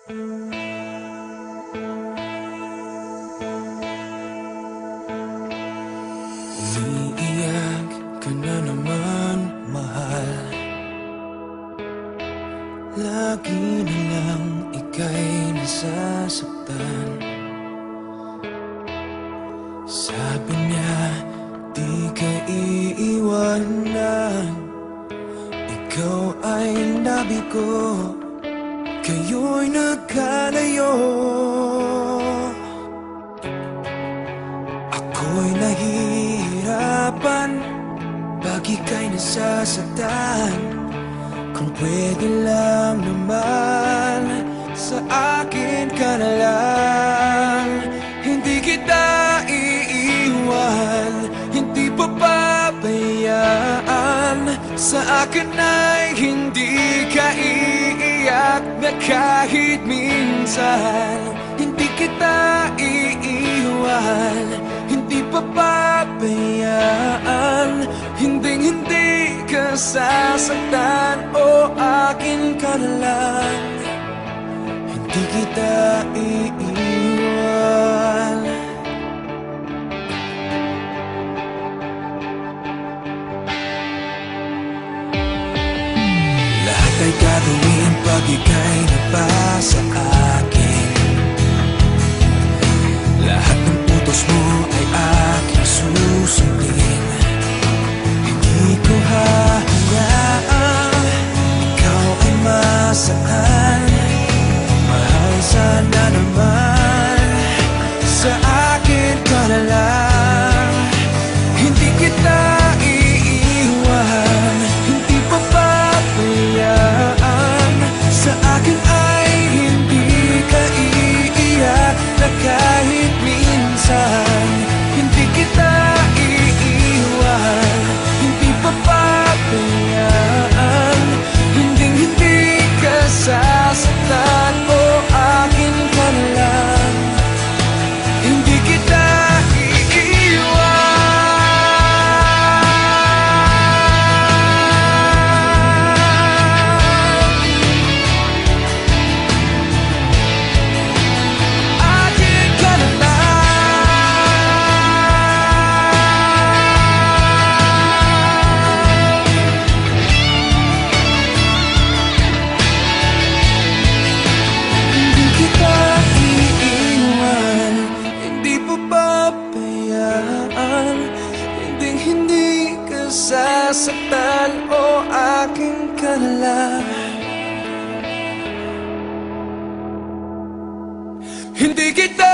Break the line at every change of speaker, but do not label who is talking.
Umiiyak ka na naman, mahal. Lagi na lang ika'y nasasaktan. Sabi niya, di ka iiwanan. Ikaw ay nabi ko, kayo'y nagkalayo. Ako'y nahihirapan pag ika'y nasasaktan. Kung pwede lang naman, sa akin ka na lang. Hindi kita iiwan, hindi papabayaan. Sa akin ay hindi ka iiyak na kahit minsan. Hindi kita iiwan, hindi papabayaan. Hinding-hindi ka sasaktan, o akin ka na lang. Hindi kita iiwan. Lahat ay gagawin pag ika'y nabasa akin. Lahat ng utos mo ay aking susundin. Hindi ko hahayaan ikaw ay masaan. Mahal, sana naman sa akin ka na lang. Hindi kita iiwan, hindi papabayaan. Sa akin ay hindi ka iiyak na kahit minsan. Hindi kita iiwan, hindi papabayaan. Hinding-hindi ka sasaktan, o akin ka na lang. Hindi kita sasaktan, o akin ka na lang. Hindi kita